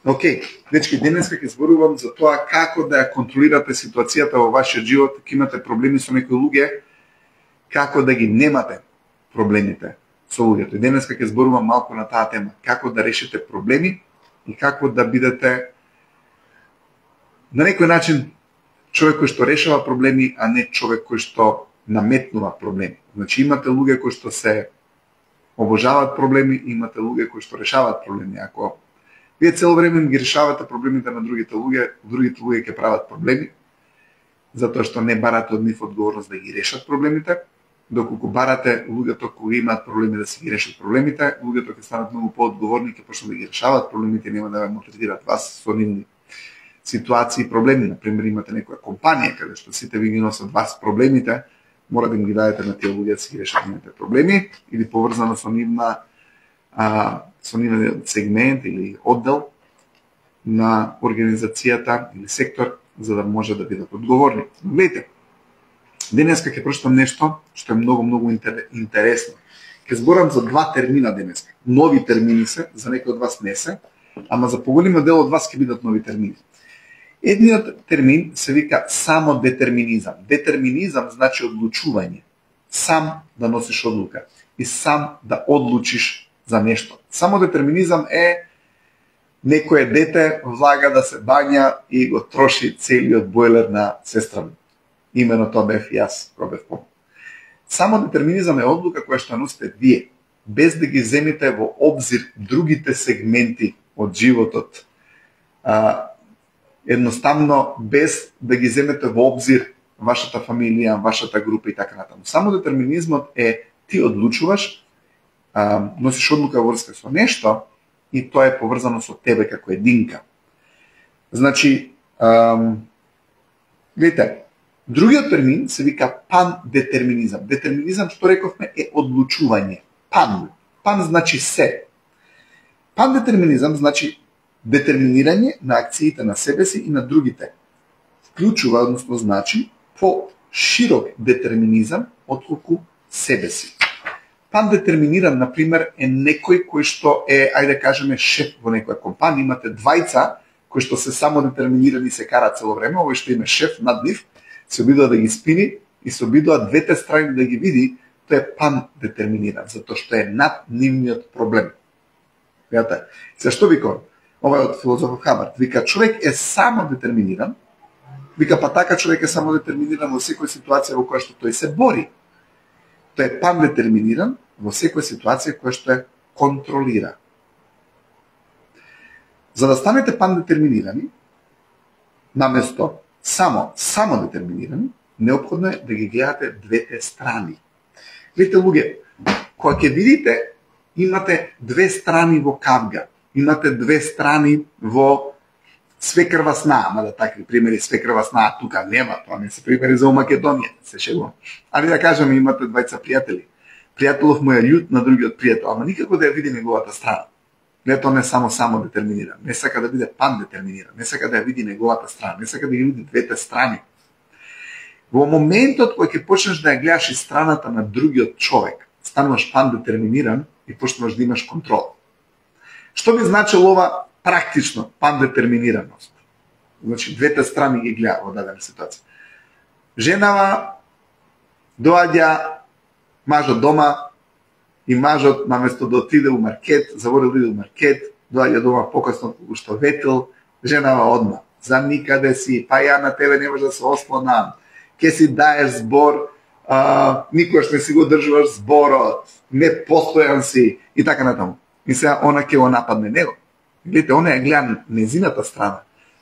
Океј, дечки, денеска ќе зборувам за тоа како да ја контролирате ситуацијата во вашиот живот, ќе имате проблеми со некои луѓе, како да ги немате проблемите со луѓето. И денеска ќе зборувам малку на таа тема, како да решите проблеми и како да бидете на некој начин човек кој што решава проблеми, а не човек кој што наметнува проблеми. Значи имате луѓе кои што се обожаваат проблеми, имате луѓе кои што решаваат проблеми. Ако вие цело време ги решавате проблемите на другите луѓе ќе прават проблеми, затоа што не барате од нив одговорност да ги решат проблемите, доколку барате луѓето кои имаат проблеми да си ги решат проблемите, луѓето ќе станат многу поодговорни, ќе почнат да ги решават проблемите, нема да ве малтретираат вас со нивни ситуации и проблеми. Например, имате некоја компанија каде што сите ви ги носат вас проблемите, мора да им ги дадете на тие луѓе да си ги решат нивните проблеми или поврзано со нивниот сегмент или оддел на организацијата или сектор, за да може да бидат одговорни. Гледайте, денеска ќе прочитам нешто што е многу интересно. Ќе зборам за два термина денеска. Нови термини се, за некои од вас не се, ама за поголемиот дел од вас ќе бидат нови термини. Едниот термин се вика самодетерминизам. Детерминизам значи одлучување. Сам да носиш одлука и сам да одлучиш за нешто. Самодетерминизам е некое дете влага да се бања и го троши целиот бойлер на сестра му. Имено тоа бев јас, кога бев помал. Самодетерминизам е одлука која што носите вие, без да ги земите во обзир другите сегменти од животот. Едноставно, без да ги земете во обзир вашата фамилија, вашата група и така натаму. Самодетерминизмот е ти одлучуваш, носиш одлука во врска со нешто и тоа е поврзано со тебе како единка. Значи, гледате, другиот термин се вика пандетерминизам. Детерминизам, што рековме, е одлучување. Пан значи се. Пандетерминизам значи детерминирање на акциите на себе си и на другите. Вклучува, односно значи, по-широк детерминизам отколку себе си. Пандетерминиран, например, е некој кој што е, ајде да кажеме, шеф во некоја компанија. Имате двајца кои што се само детерминирани и се караат цело време, овој што име шеф над нив, се обидува да ги спини и се обидува двете страни да ги види, тоа е пандетерминиран, затоа што е над нивниот проблем. Видите? Зашто викам? Ова е од филозофот Хабард. Вика, човек е само детерминиран, вика, па така човек е само детерминиран во секоја ситуација во која што тој се бори. Тој е пандетерминиран во секоја ситуација која што е контролира. За да станете пандетерминирани, наместо само детерминирани, неопходно е да ги гледате двете страни. Видите, луѓе, кога ќе видите, имате две страни во кавга, имате две страни во свекрва сна, ама да такви примери свекрва сна тука нема, тоа не се примери за Македонија, се шегувам. Али да кажеме, имате двајца пријатели. Пријателов му е љут на другиот пријател, ама никако да ја види неговата страна. Не, тоа не само детерминиран, не сака да биде пандетерминиран, не сака да ја види неговата страна, не сака да ја види двете страни. Во моментот кој ќе почнеш да ја гледаш и страната на другиот човек, стануваш пандетерминиран и почнуваш да имаш контрол. Што би значило ова практично, пандетерминираност? Значи, двете страни ги гледа во дадена ситуација. Женава доаѓа мажот дома и мажот, наместо да отиде у маркет, заборил да иде у маркет, доаѓа дома покасно како што ветил, женава одма. За никаде си, па ја на тебе не може да се ослонам, ке си даеш збор, никош не си го држуваш зборот, непостојан си и така натаму. И сега она ќе го нападне него. Гледате, она ја гледа незината страна.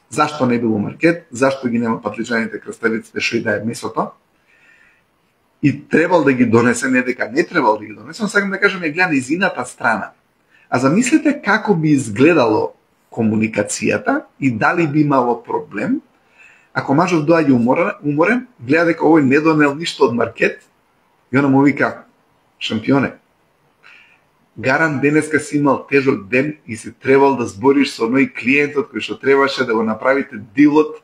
Зашто не бил у маркет, зашто ги нема патличаните, краставиците, шо и да е месото. И требал да ги донесе, не дека не требал да ги донесе, но сакам да кажам, ја гледа незината страна. А замислете како би изгледало комуникацијата и дали би имало проблем ако мажот доаѓа уморен, гледа дека овој не донел ништо од маркет и она му вика, шампионе, гарант денеска си имал тежок ден и си требал да збориш со оној клиентот кој што требаше да го направите дилот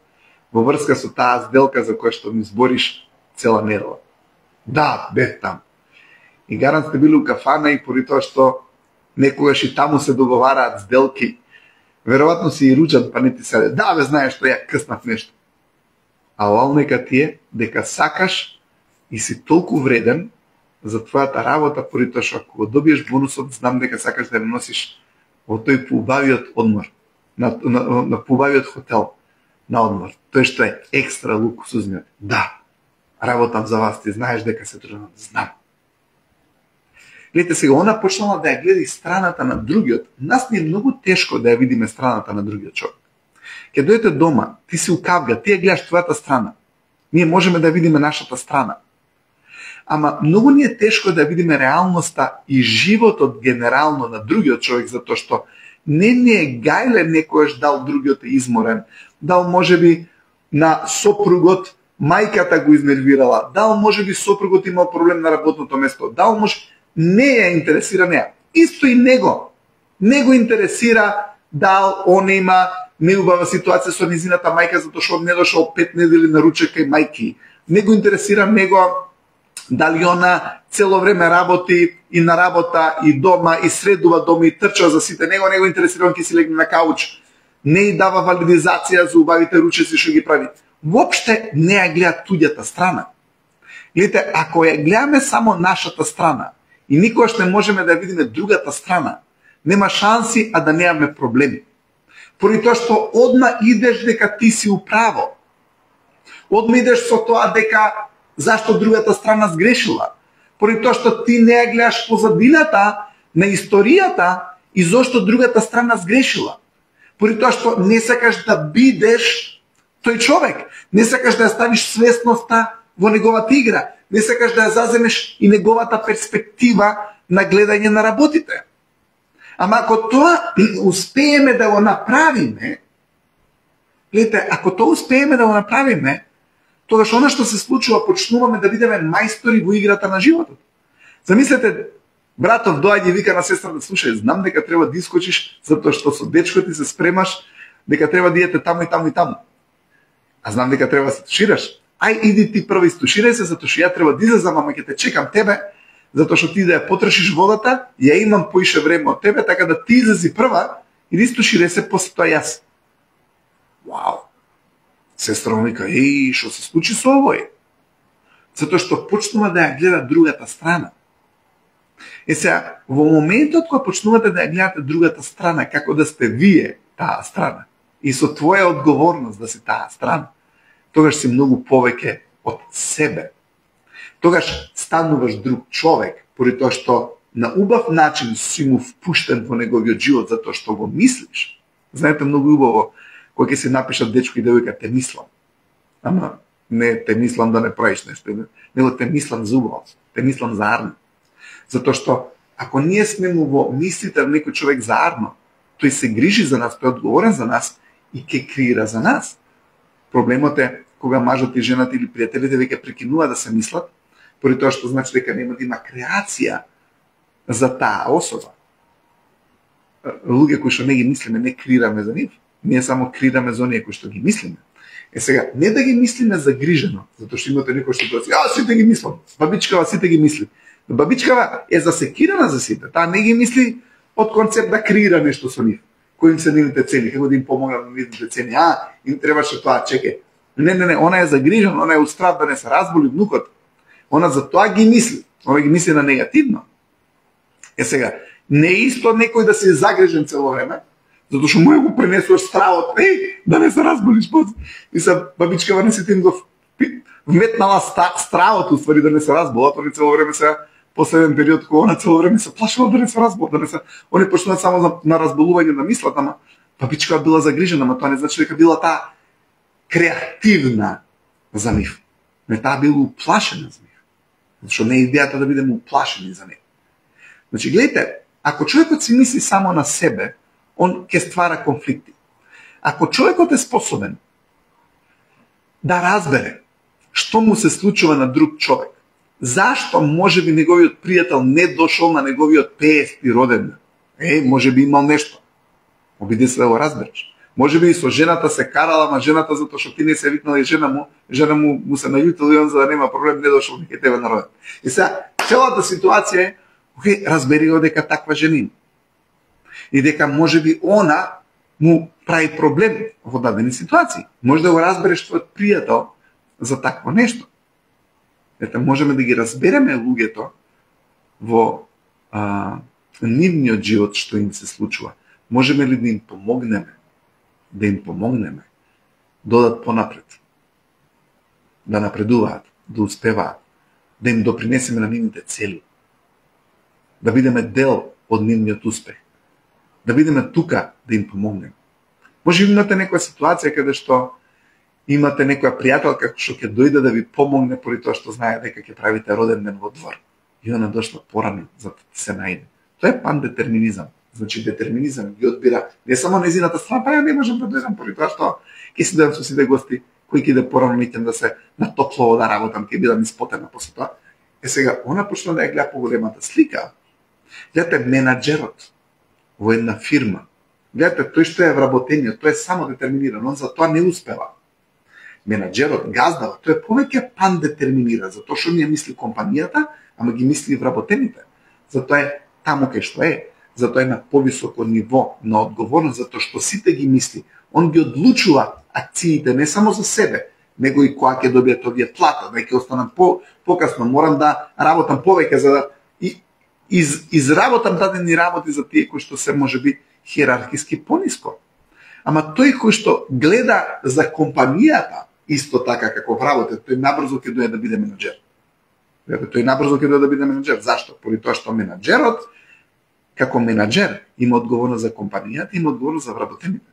во врска со таа сделка за која што ми збориш цела недела. Да, бев там. И гарант сте били у кафана и поради тоа што некогаш и таму се договараат сделки Веројатно си и ручан, па не ти се да, бе, знаеш што ја къснав нешто. А овал нека ти е дека сакаш и си толку вреден за твојата работа, поради тоа што ако го добиеш бонусот, знам дека сакаш да ја носиш во тој поубавиот одмор, на поубавиот хотел на одмор. Тој што е екстра луксузниот. Да, работам за вас, ти знаеш дека се трудам, знам. Гледате сега, она почнала да ја гледа и страната на другиот. Нас ни е многу тешко да ја видиме страната на другиот човек. Ке дојдете дома, ти си у кавга, ти ја гледаш твојата страна. Ние можеме да видиме нашата страна. Ама многу ни е тешко да видиме реалноста и животот генерално на другиот човек, затоа што не е гајле некојаш дал другиот е изморен, дал можеби на сопругот мајката го изнервирала, дал можеби сопругот имал проблем на работното место, дал не ја интересира неа. Исто и него. Не го интересира дал он има неубава ситуација со низината мајка затоа што не дошол 5 недели на ручек кај мајки. Не го интересира него дали она цело време работи и на работа, и дома, и средува дома, и трча за сите. Него не го интересира, он ке си легне на кауч. Не и дава валидизација за убавите ручеци што ги прави. Воопште не ја гледа туѓата страна. Гледате, ако ја гледаме само нашата страна и никогаш не можеме да видиме другата страна, нема шанси, а да немаме проблеми. Поради тоа што одма идеш дека ти си управо. Одма идеш со тоа дека зашто другата страна сгрешила. Поради тоа што ти не ја гледаш позадината на историјата и зошто другата страна сгрешила. Поради тоа што не сакаш да бидеш тој човек. Не сакаш да ја ставиш свесноста во неговата игра. Не сакаш да ја заземеш и неговата перспектива на гледање на работите. Ама ако тоа успееме да го направиме, гледате, ако тоа успееме да го направиме, тогаш она што се случува, почнуваме да бидеме мајстори во играта на животот. Замислете, братов доаѓа и вика на сестрата, слушај, знам дека треба да искочиш затоа што со дечко ти се спремаш, дека треба да идете таму и таму и таму. А знам дека треба да се тушираш. Ај иди ти прво истуширај се, затоа што ја треба да излезам, ама ќе те чекам тебе, затоа што ти да ја потрошиш водата, ја имам поише време од тебе, така да ти излези прва и да истуширај се, после тоа јас. Вау! Сестра му вика, што се случи со овој? Затоа што почнува да ја гледа другата страна. Сега, во моментот кога почнувате да ја гледате другата страна, како да сте вие таа страна, и со твоја одговорност да си таа страна, тогаш си многу повеќе од себе. Тогаш стануваш друг човек, поради тоа што на убав начин си му впуштен во неговиот живот, затоа што го мислиш. Знаете, многу убаво, кога ќе се напишат дечко и девојка, те мислам. Ама не те мислам да не правиш нешто, него те мислам за убаво, те мислам за арно. Затоа што ако ние сме му во мислите на некој човек за арно, тој се грижи за нас, тој е одговорен за нас и ќе креира за нас. Проблемот е кога мажот и жената или пријателите веќе прекинува да се мислат, поради тоа што значи дека нема да има креација за таа особа. Луѓе кои што не ги мислиме, не креираме за нив. Ние само креираме за оние кои што ги мислиме. Сега, не да ги мислиме загрижено, затоа што имате некој што кажа, сите ги мислам, бабичкава сите ги мисли. Бабичкава е засекирана за сите, таа не ги мисли од концепт да креира нешто со нив. Кои им се нивните цели, како да им помогна на нивните цели, им требаше тоа, чеке. Не, она е загрижена, она е устрав да не се разболи внукот. Она за тоа ги мисли, она ги мисли на негативно. Сега, не е исто некој да се загрижен цело време, затоа што му го пренесуваш стравот, да не се разболиш после. И са бабичкава не сите им го вметнала стравот, уствари да не се разболат, они цело време се последен период кога она цело време се плашува да не се разболат, да не се они почнуваат само на разболување на мислата, ама бабичкава била загрижена, ама тоа не значи дека била таа креативна за нив. Не таа била уплашена за нив. Зашто не е идејата да бидеме уплашени за нив. Значи, гледайте, ако човекот си мисли само на себе, он ќе ствара конфликти. Ако човекот е способен да разбере што му се случува на друг човек, зашто можеби неговиот пријател не дошол на неговиот 50-ти роденден, можеби имал нешто. Обиди се да го разбереш. Можеби и со жената се карала, ама жената затоа што ти не се викнала и жена му се наљутила и он за да нема проблем не дошол ни кај тебе на роден. И сега целата ситуација е, разбери го дека таква жена има. И дека можеби она му прави проблем во дадени ситуации. Може да го разбереш твојот пријател за такво нешто. Ете, можеме да ги разбереме луѓето во нивниот живот што им се случува. Можеме ли да им помогнеме? Да им помогнеме да одат понапред, да напредуваат, да успеваат, да им допринесеме на нивните цели, да бидеме дел од нивниот успех, да бидеме тука да им помогнеме. Може имате некоја ситуација каде што имате некоја пријателка што ќе дојде да ви помогне поради тоа што знае дека ќе правите роден ден во двор. И она дошла порано за да се најде. Тоа е пандетерминизам. Значи детерминизам ги одбира не само незината страна, па ја не можам да дојдам поради тоа што ќе си дојдам со сите гости кои ќе да порано неќем да се натоплово да работам, ќе бидам испотена после тоа. Сега, она почна да ја гледа поголемата слика. Гледате менаџерот во една фирма. Гледате, тој што е вработениот, тој е само детерминиран, он за тоа не успева. Менаџерот, газдава, тој е повеќе пандетерминиран, затоа што не мисли компанијата, ама ги мисли вработените. Затоа е таму кај што е, затоа е на повисоко ниво на одговорност, затоа што сите ги мисли. Он ги одлучува акциите не само за себе, него и кога ќе добијат овие плата, да ќе останам покасно, морам да работам повеќе за да изработам дадени работи за тие кои што се можеби хиерархиски пониско. Ама тој кој што гледа за компанијата исто така како работи, тој набрзо ќе дојде да биде менаџер. Тој набрзо ќе дојде да биде менаџер. Зашто? Поради тоа што менаџерот како менаџер има одговорност за компанијата, има одговорност за вработените.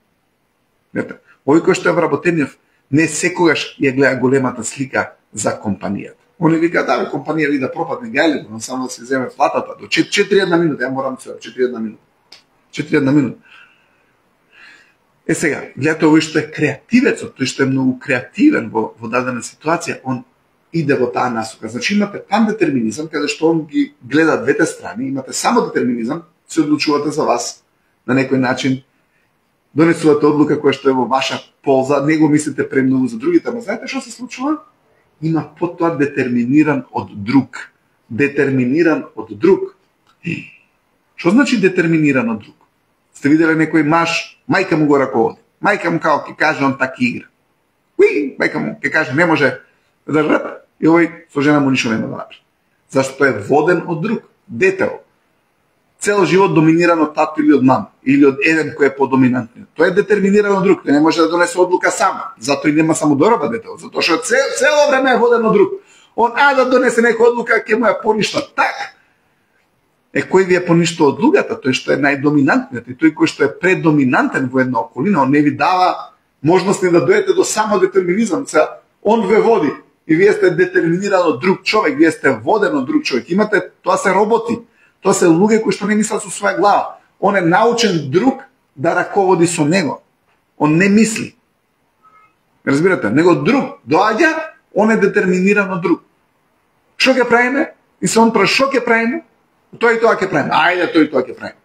Овој кој што е вработениот не секогаш ја гледа големата слика за компанијата. Он вика да компанија ви да пропадне гајле, но само да се земе платата до 4-1 минута, ја морам се 4-1 минута. 4-1 минута. Сега, гледате овој што е креативецот, тој што е многу креативен во дадена ситуација, он иде во таа насока. Значи имате пандетерминизам, каде што он ги гледа двете страни, имате само детерминизам, се одлучувате за вас на некој начин, донесувате одлука која што е во ваша полза, не го мислите премногу за другите, ама знаете што се случува? Има потоа детерминиран од друг. Детерминиран од друг. Што значи детерминиран од друг? Сте виделе некој маж, мајка му го раководи. Мајка му као ќе каже он таки игра. Уи, мајка му ќе каже не може да рап, и овој со жена му ништо нема да направи. Зашто е воден од друг, детел. Цел живот доминиран од тато или од мама, или од еден кој е подоминантниот. Тој е детерминиран од друг, тој не може да донесе одлука сам. Затоа и нема само дороба детел, затоа што цело време е воден од друг. Он да донесе некоја одлука ќе му ја поништа. Така. Кој ви е поништо одлугата, тој што е најдоминантниот и тој кој што е предоминантен во една околина, он не ви дава можност да дојдете до самодетерминизам. Он ве води и вие сте детерминиран од друг човек, вие сте воден од друг човек. Имате, тоа се роботи. Тоа се луѓе кои што не мислат со своја глава. Он е научен друг да раководи со него. Он не мисли. Разбирате? Него друг доаѓа, он е детерминиран од друг. Што ќе правиме? И се он прави што ќе правиме? Тоа и тоа ќе правиме. Ајде, тоа и тоа ќе правиме.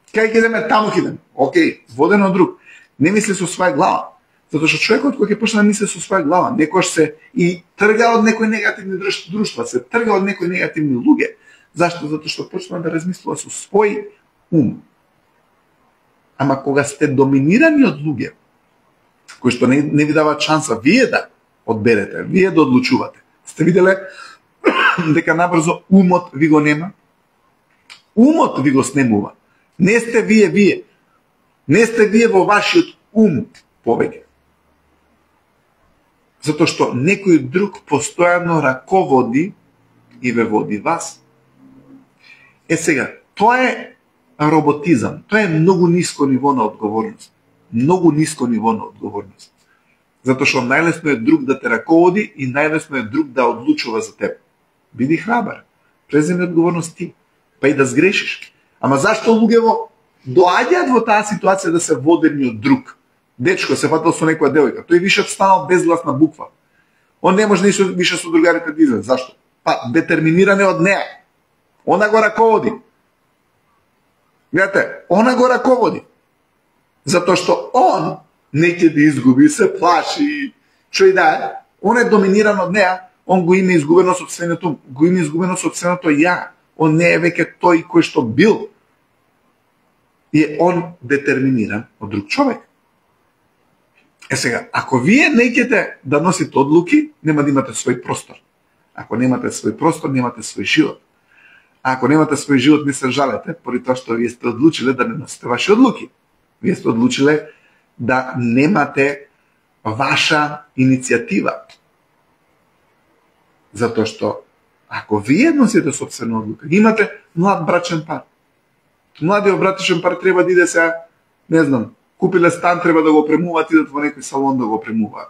Кај ќе идеме, таму ќе идеме. Океј, воден од друг. Не мисли со своја глава. Затоа што човекот кој ќе почне да мисли со своја глава, некош се и трга од некои негативни друштва, се трга од некои негативни луѓе. Зашто? Затоа што почнува да размислува со свој ум. Ама кога сте доминирани од луѓе, кои што не ви даваат шанса вие да одберете, вие да одлучувате, сте виделе дека набрзо умот ви го нема? Умот ви го снемува. Не сте вие. Не сте вие во вашиот ум повеќе. Затоа што некој друг постојано раководи и ве води вас. Сега, тоа е роботизам. Тоа е многу ниско ниво на одговорност. Многу ниско ниво на одговорност. Затоа што најлесно е друг да те раководи и најлесно е друг да одлучува за тебе. Биди храбар. Преземи одговорност ти. Па и да сгрешиш. Ама зашто луѓево доаѓаат во таа ситуација да се водени од друг? Дечко се фатал со некоја девојка. Тој више станал безгласна буква. Он не може више со другарите да излезе. Зашто? Па детерминиран е од неа. Она го раководи. Гледате, она го раководи. Затоа што он не ќе да изгуби, се плаши, што и да е. Он е доминиран од неа, он го има изгубено сопственото, го има изгубено сопственото ја. Он не е веќе тој кој што бил. е он детерминиран од друг човек. Сега, ако вие неќете да носите одлуки, нема да имате свој простор. Ако немате свој простор, немате свој живот. А ако немате свој живот, не се жалете, поради тоа што вие сте одлучиле да не носите ваши одлуки. Вие сте одлучиле да немате ваша иницијатива. Затоа што ако вие носите собствена одлука, имате млад брачен пар. Младиот брачен пар треба да иде се, не знам, купиле стан, треба да го опремуваат, идат во некој салон да го опремуваат.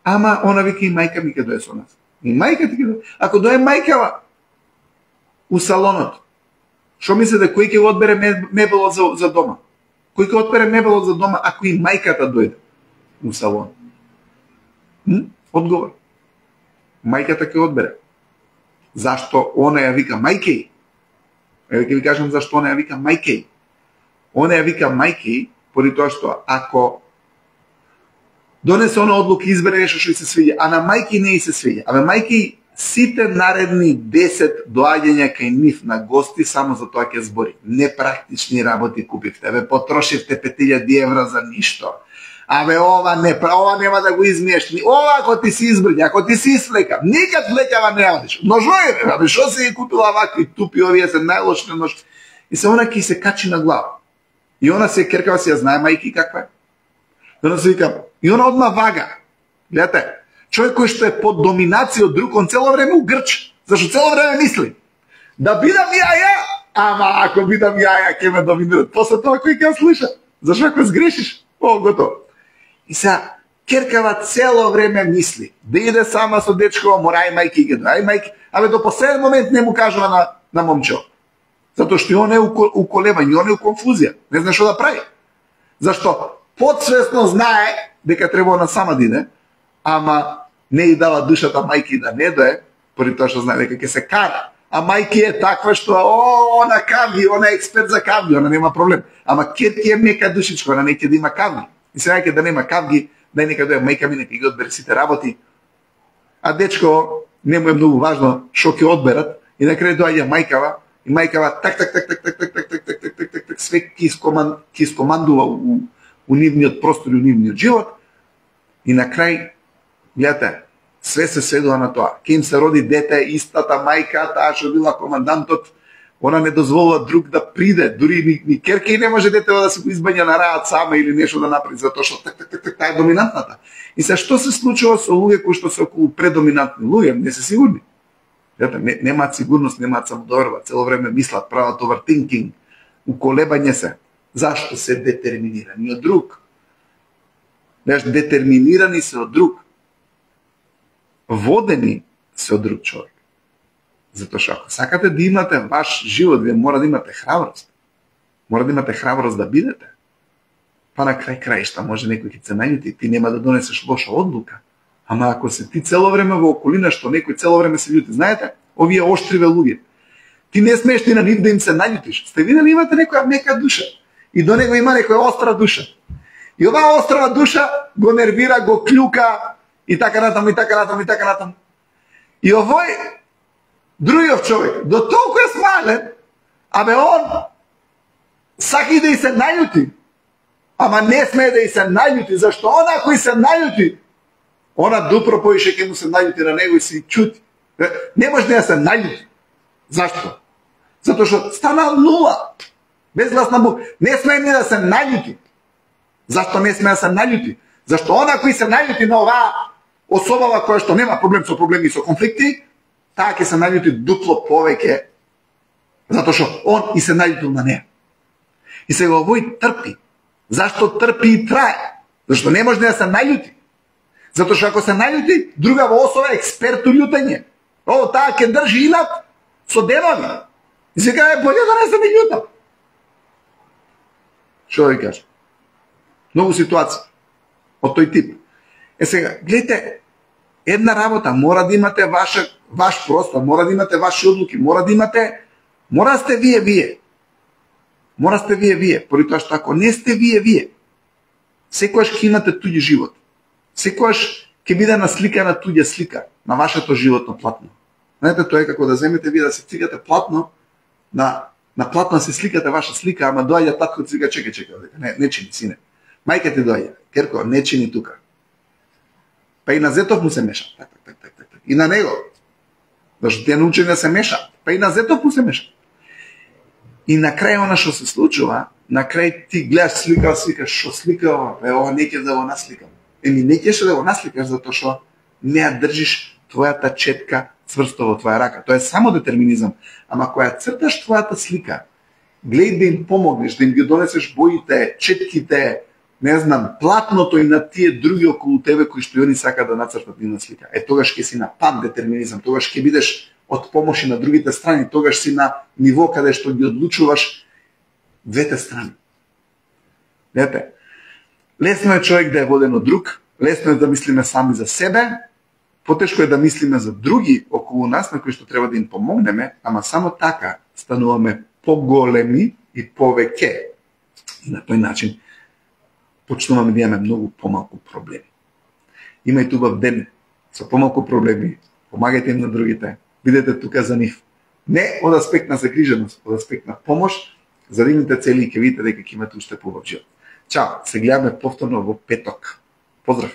Ама она вика и мајка ми ќе дое со нас. И мајка ти ќе дое. Ако дое мајкава у салонот, што мислите, кој ќе го одбере мебелот за дома? Кој ќе одбере мебелот за дома ако и мајката дојде у салон? Одговор. Мајката ќе одбере. Зашто она ја вика мајке? Еве ќе ви кажам зашто она ја вика мајке. Она ја вика мајке поради тоа што ако донесе она одлука и избере нешто што ѝ се свиѓа, а на мајки не ѝ се свиѓа. Абе мајки сите наредни 10 доаѓања кај нив на гости само за тоа ќе збори. Непрактични работи купивте, бе потрошивте 5000 евра за ништо. Абе ова нема да го измиеш. Ова ако ти си избрѓа, ако ти си слека, никад влекава не одиш. Ножој, абе што си ги купила вакви тупи, овие се најлошите нож. И се она ќе се качи на глава. И она се керкава, си ја знае мајки каква е. И она се вика, и она одма вага. Гледате, човек кој што е под доминација од друг, он цело време угрч. Зашто цело време мисли да бидам ја, ама ако бидам ја ќе ме доминират. После тоа кој ќе слуша? Зашто ако сгрешиш? О, готово. И сега керкава цело време мисли да иде сама со дечко, мора и мајки ги ај мајки. Абе до последен момент не му кажува на момче. Затоа што он е уколебање, он е у конфузија, не знае што да прави. Зашто подсвесно знае дека треба на сама да иде, ама не и дава душата мајки да не дое, поради тоа што знае дека ќе се кара. А мајки е таква што она кавги, она е експерт за кавги, она нема проблем. Ама ќе е мека душичко, она не ќе да има кавги. И сега ќе да нема кавги, дај нека дое мајка ми, нека ги одбере сите работи. А дечко не му е многу важно што ќе одберат и на крај доаѓа мајкава и мајкава так све ќе искомандува у нивниот простор и у нивниот живот. И на крај, гледате, све се сведува на тоа. Ке им се роди дете, истата мајка, таа што била командантот, она не дозволува друг да приде, дури ни керке и не може детева да се го избања на раат сама или нешто да направи, затоа што таа е доминантната. И се што се случува со луѓе кои што се околу предоминантни луѓе, не се сигурни. Немаат сигурност, немаат самодоверба, цело време мислат, прават overthinking, уколебање се. Зашто се детерминирани од друг? Детерминирани се од друг. Водени се од друг човек. Затоа што ако сакате да имате ваш живот, вие мора да имате храброст. Мора да имате храброст да бидете. Па на крај краишта може некој ќе се наљути, ти нема да донесеш лоша одлука. Ама ако се ти цело време во околина што некој цело време се љути, знаете, овие оштриве луѓе, ти не смееш ти на нив да им се наљутиш. Сте видели имате некоја мека душа и до него има некоја остра душа. И оваа острава душа го нервира, го клюка и така натаму, и така натаму, и така натаму. И овој другиот човек, до толку е смален, абе он сака и да и се наљути, ама не смее да и се наљути, зашто она кој се наљути, она дупро поише ќе му се наљути на него и се чути. Не може да се наљути. Зашто? Затоа што стана нула. Безгласна бука. Не смее ни да се наљути. Зашто не смее да се наљути? Зашто она кој се наљути на оваа особава која што нема проблем со проблеми и со конфликти, таа ќе се наљути дупло повеќе, затоа што он и се наљутил на неа. И сега овој трпи. Зашто трпи и трае? Зашто не може да се наљути. Затоа што ако се наљути, друга во особа е експерт у љутење. О, таа ќе држи инат со денови. И сега е болje да не се не љутам. Што да ви кажа? Многу ситуации од тој тип. Е сега, гледайте, една работа, мора да имате ваш простор, мора да имате ваши одлуки, мора да сте вие. Мора да сте вие, поради тоа што ако не сте вие, секогаш ќе имате туѓи живот. Секогаш ќе биде насликана туѓа слика на вашето животно платно. Знаете, тоа е како да земете вие да се цигате платно на На платно се сликате ваша слика, ама доаѓа таткот вика чекај, не чини сине. Мајка ти доаѓа, Керко, не чини тука. Па и на зетов му се меша. Так. И на него. Зашто тие научени да се меша. Па и на зетов му се меша. И на крај она што се случува, на крај ти гледаш слика, свикаш, што слика ова, ова не ќе да го насликам. Не ќе да го насликаш затоа што не ја држиш твојата четка цврсто во твоја рака. Тоа е само детерминизам. Ама кога ја црташ твојата слика, гледај да им помогнеш, да им ги донесеш боите, четките, не знам, платното и на тие други околу тебе кои што и они сакаат да нацртат нивна слика. Тогаш ќе си на пат детерминизам, тогаш ќе бидеш од помош и на другите страни, тогаш си на ниво каде што ги одлучуваш двете страни. Дете, лесно е човек да е воден од друг, лесно е да мислиме сами за себе, потешко е да мислиме за други околу нас на кои што треба да им помогнеме, ама само така стануваме поголеми и повеќе. И на тој начин почнуваме да имаме многу помалку проблеми. Имајте убав ден со помалку проблеми, помагајте им на другите, бидете тука за нив. Не од аспект на загриженост, од аспект на помош, за нивните цели и ќе видите дека ќе имате уште поубав живот. Чао, се гледаме повторно во петок. Поздрав!